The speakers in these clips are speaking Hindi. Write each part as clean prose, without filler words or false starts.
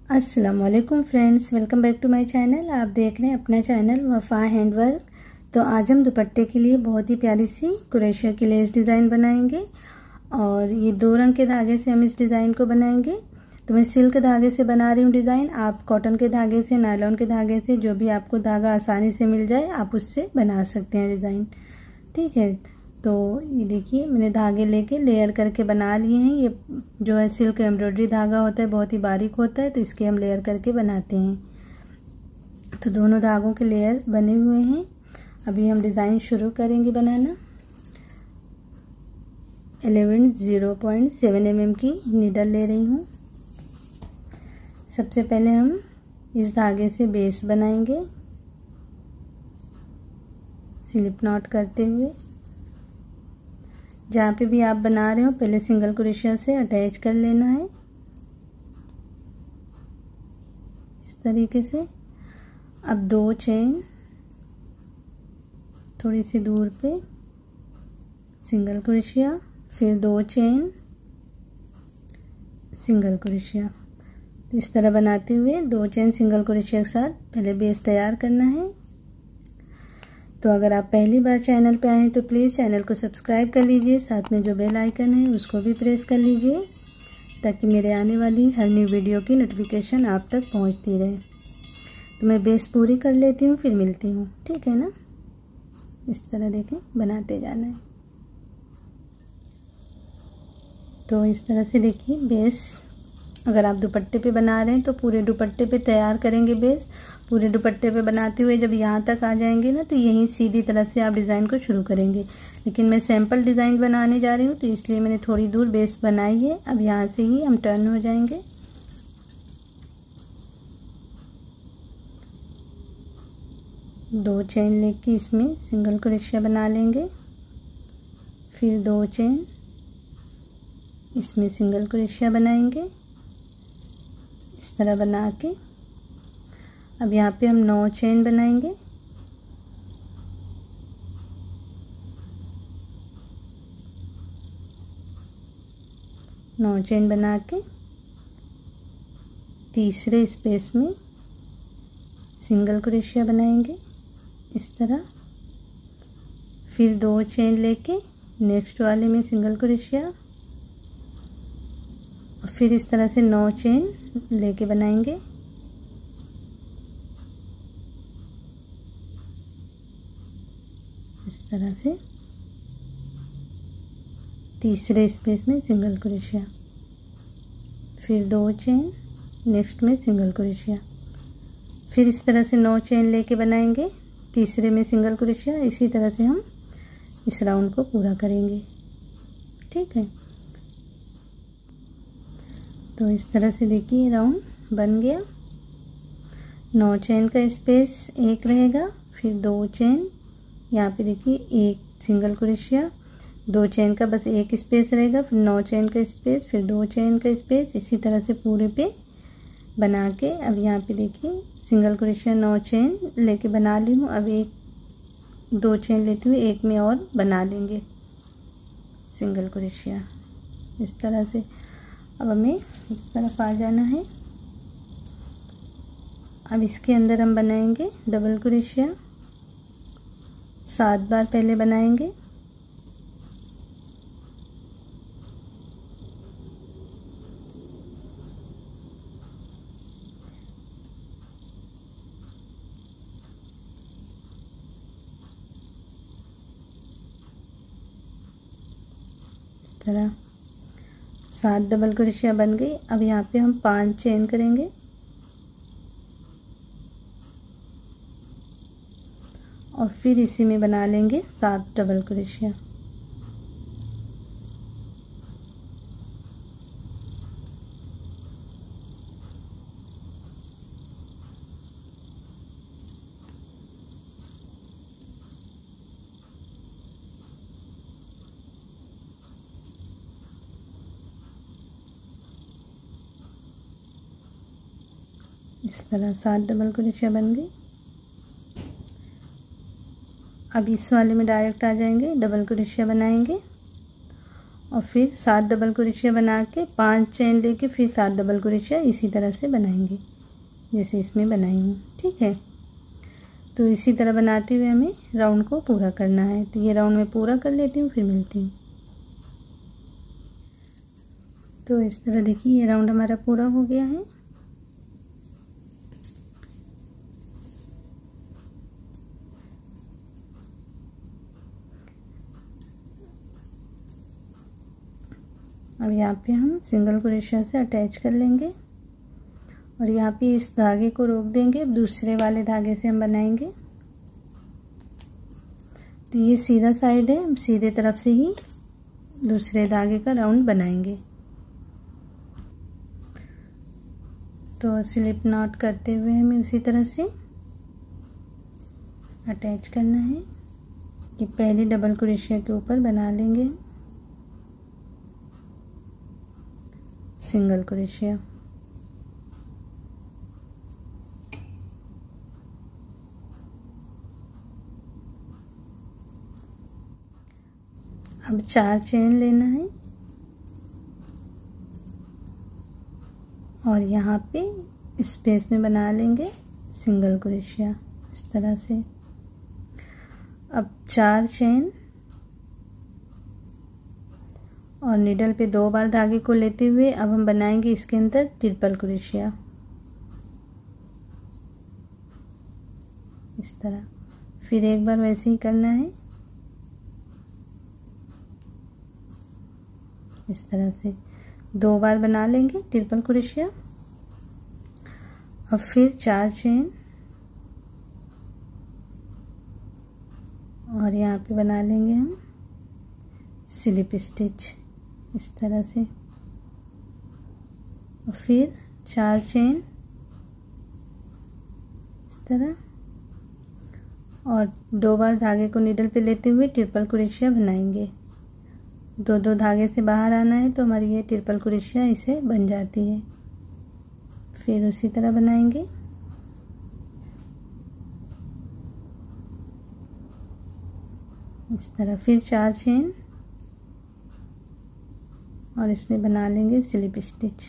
अस्सलामुअलैकुम friends, welcome back to my channel. आप देख रहे हैं अपना चैनल वफ़ा हैंडवर्क। तो आज हम दुपट्टे के लिए बहुत ही प्यारी सी क्रोशिया की लेस डिज़ाइन बनाएंगे और ये 2 रंग के धागे से हम इस डिज़ाइन को बनाएंगे। तो मैं सिल्क धागे से बना रही हूँ डिज़ाइन। आप कॉटन के धागे से, नायलॉन के धागे से, जो भी आपको धागा आसानी से मिल जाए आप उससे बना सकते हैं डिज़ाइन। ठीक है, तो ये देखिए मैंने धागे लेके लेयर करके बना लिए हैं। ये जो है सिल्क एम्ब्रॉयडरी धागा होता है, बहुत ही बारीक होता है, तो इसके हम लेयर करके बनाते हैं। तो दोनों धागों के लेयर बने हुए हैं। अभी हम डिज़ाइन शुरू करेंगे बनाना। 0.7 mm की नीडल ले रही हूँ। सबसे पहले हम इस धागे से बेस बनाएंगे स्लिप नॉट करते हुए। जहाँ पे भी आप बना रहे हो पहले सिंगल क्रोशिया से अटैच कर लेना है इस तरीके से। अब 2 चेन थोड़ी सी दूर पे सिंगल क्रोशिया, फिर 2 चेन सिंगल क्रोशिया। तो इस तरह बनाते हुए 2 चेन सिंगल क्रोशिया के साथ पहले बेस तैयार करना है। तो अगर आप पहली बार चैनल पे आए हैं तो प्लीज़ चैनल को सब्सक्राइब कर लीजिए, साथ में जो बेल आइकन है उसको भी प्रेस कर लीजिए ताकि मेरे आने वाली हर न्यू वीडियो की नोटिफिकेशन आप तक पहुंचती रहे। तो मैं बेस पूरी कर लेती हूँ, फिर मिलती हूँ। ठीक है ना, इस तरह देखें बनाते जाना है। तो इस तरह से देखिए बेस, अगर आप दुपट्टे पे बना रहे हैं तो पूरे दुपट्टे पे तैयार करेंगे बेस। पूरे दुपट्टे पे बनाते हुए जब यहाँ तक आ जाएंगे ना तो यहीं सीधी तरफ से आप डिज़ाइन को शुरू करेंगे। लेकिन मैं सैम्पल डिज़ाइन बनाने जा रही हूँ तो इसलिए मैंने थोड़ी दूर बेस बनाई है। अब यहाँ से ही हम टर्न हो जाएंगे। दो चेन लेके इसमें सिंगल क्रोशिया बना लेंगे, फिर 2 चेन इसमें सिंगल क्रोशिया बनाएंगे इस तरह बना के। अब यहाँ पे हम 9 चेन बनाएंगे। नौ चेन बना के तीसरे स्पेस में सिंगल क्रोशिया बनाएंगे इस तरह, फिर 2 चेन लेके नेक्स्ट वाले में सिंगल क्रोशिया, और फिर इस तरह से 9 चेन लेके बनाएंगे। इस तरह से तीसरे स्पेस में सिंगल क्रोशिया, फिर 2 चेन नेक्स्ट में सिंगल क्रोशिया, फिर इस तरह से 9 चेन लेके बनाएंगे तीसरे में सिंगल क्रोशिया। इसी तरह से हम इस राउंड को पूरा करेंगे। ठीक है, तो इस तरह से देखिए राउंड बन गया। 9 चेन का स्पेस एक रहेगा, फिर 2 चेन, यहाँ पे देखिए एक सिंगल क्रोशिया, 2 चेन का बस एक स्पेस रहेगा, फिर 9 चेन का स्पेस, फिर 2 चेन का स्पेस। इसी तरह से पूरे पे बना के अब यहाँ पे देखिए सिंगल क्रोशिया 9 चेन लेके बना ली हूँ। अब 2 चेन लेती हूँ, एक में और बना लेंगे सिंगल क्रोशिया इस तरह से। अब हमें इस तरफ आ जाना है। अब इसके अंदर हम बनाएंगे डबल क्रोशिया 7 बार पहले बनाएंगे। इस तरह 7 डबल क्रोशिया बन गई। अब यहाँ पे हम 5 चेन करेंगे और फिर इसी में बना लेंगे 7 डबल क्रोशिया। इस तरह 7 डबल क्रोशिया बन गई। अब इस वाले में डायरेक्ट आ जाएंगे, डबल क्रोशिया बनाएंगे और फिर 7 डबल क्रोशिया बना के 5 चेन लेके फिर 7 डबल क्रोशिया इसी तरह से बनाएंगे जैसे इसमें बनाई हूँ। ठीक है, तो इसी तरह बनाते हुए हमें राउंड को पूरा करना है। तो ये राउंड मैं पूरा कर लेती हूँ, फिर मिलती हूँ। तो इस तरह देखिए ये राउंड हमारा पूरा हो गया है। अब यहाँ पे हम सिंगल क्रोशिया से अटैच कर लेंगे और यहाँ पे इस धागे को रोक देंगे। अब दूसरे वाले धागे से हम बनाएंगे। तो ये सीधा साइड है, हम सीधे तरफ से ही दूसरे धागे का राउंड बनाएंगे। तो स्लिप नॉट करते हुए हमें उसी तरह से अटैच करना है कि पहली डबल क्रोशिया के ऊपर बना लेंगे सिंगल क्रोशिया। अब 4 चेन लेना है और यहाँ पे स्पेस में बना लेंगे सिंगल क्रोशिया इस तरह से। अब 4 चेन और नीडल पे 2 बार धागे को लेते हुए अब हम बनाएंगे इसके अंदर ट्रिपल क्रोशिया इस तरह। फिर एक बार वैसे ही करना है इस तरह से। 2 बार बना लेंगे ट्रिपल क्रोशिया। अब फिर 4 चेन और यहाँ पे बना लेंगे हम स्लिप स्टिच इस तरह से। और फिर 4 चेन इस तरह और 2 बार धागे को नीडल पे लेते हुए ट्रिपल क्रोशिया बनाएंगे। 2 धागे से बाहर आना है तो हमारी ये ट्रिपल क्रोशिया इसे बन जाती है। फिर उसी तरह बनाएंगे। इस तरह फिर 4 चेन और इसमें बना लेंगे स्लिप स्टिच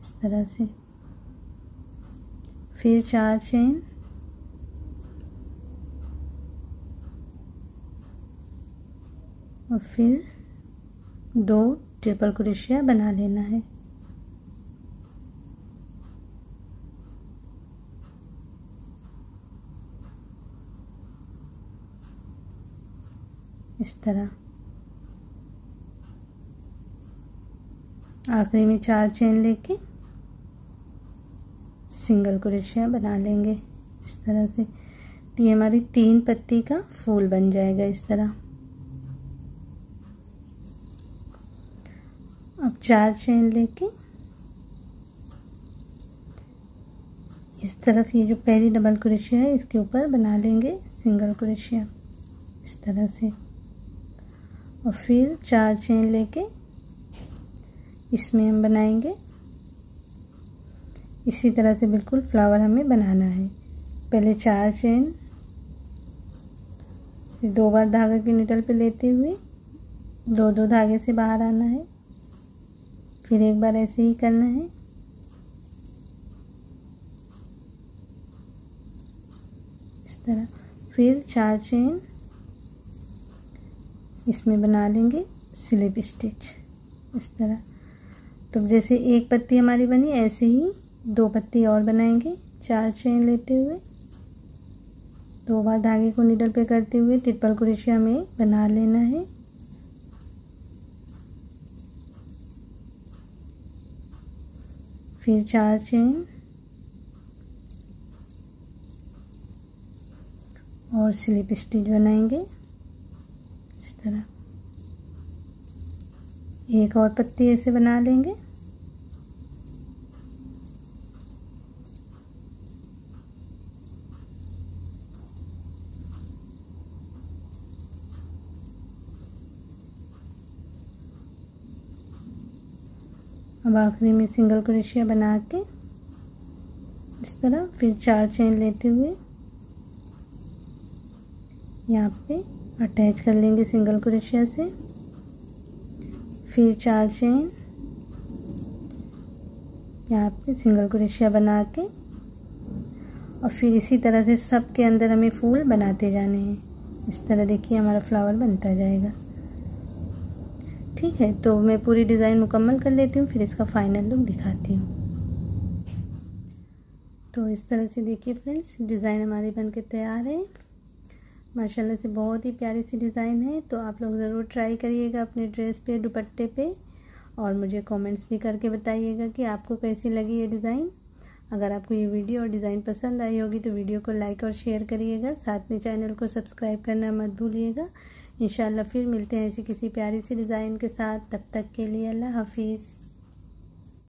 इस तरह से। फिर 4 चेन और फिर 2 ट्रिपल क्रोशिया बना लेना है। इस तरह आखिरी में 4 चेन लेके सिंगल क्रोशिया बना लेंगे इस तरह से। तो ये हमारी 3 पत्ती का फूल बन जाएगा इस तरह। अब 4 चेन लेके इस तरफ ये जो पहली डबल क्रोशिया है इसके ऊपर बना लेंगे सिंगल क्रोशिया इस तरह से। और फिर 4 चेन लेके इसमें हम बनाएंगे इसी तरह से। बिल्कुल फ्लावर हमें बनाना है। पहले 4 चेन फिर 2 बार धागा की नीडल पे लेते हुए 2 धागे से बाहर आना है। फिर एक बार ऐसे ही करना है। इस तरह फिर 4 चेन इसमें बना लेंगे स्लिप स्टिच इस तरह। तो जैसे एक पत्ती हमारी बनी ऐसे ही 2 पत्ती और बनाएंगे। 4 चेन लेते हुए 2 बार धागे को नीडल पे करते हुए ट्रिपल क्रोशिया में बना लेना है। फिर 4 चेन और स्लिप स्टिच बनाएंगे इस तरह। एक और पत्ती ऐसे बना लेंगे। अब आखिरी में सिंगल क्रोशिया बना के इस तरह। फिर 4 चेन लेते हुए यहाँ पे अटैच कर लेंगे सिंगल क्रोशिया से। फिर 4 चेन यहाँ पे सिंगल क्रोशिया बना के, और फिर इसी तरह से सब के अंदर हमें फूल बनाते जाने हैं। इस तरह देखिए हमारा फ्लावर बनता जाएगा। ठीक है, तो मैं पूरी डिज़ाइन मुकम्मल कर लेती हूँ, फिर इसका फाइनल लुक दिखाती हूँ। तो इस तरह से देखिए फ्रेंड्स, डिज़ाइन हमारी बनके तैयार है। माशाल्लाह से बहुत ही प्यारी सी डिज़ाइन है। तो आप लोग ज़रूर ट्राई करिएगा अपने ड्रेस पे, दुपट्टे पे, और मुझे कमेंट्स भी करके बताइएगा कि आपको कैसी लगी ये डिज़ाइन। अगर आपको ये वीडियो और डिज़ाइन पसंद आई होगी तो वीडियो को लाइक और शेयर करिएगा। साथ में चैनल को सब्सक्राइब करना मत भूलिएगा। इंशाल्लाह फिर मिलते हैं ऐसी किसी प्यारी सी डिज़ाइन के साथ। तब तक के लिए अल्लाह हाफिज़।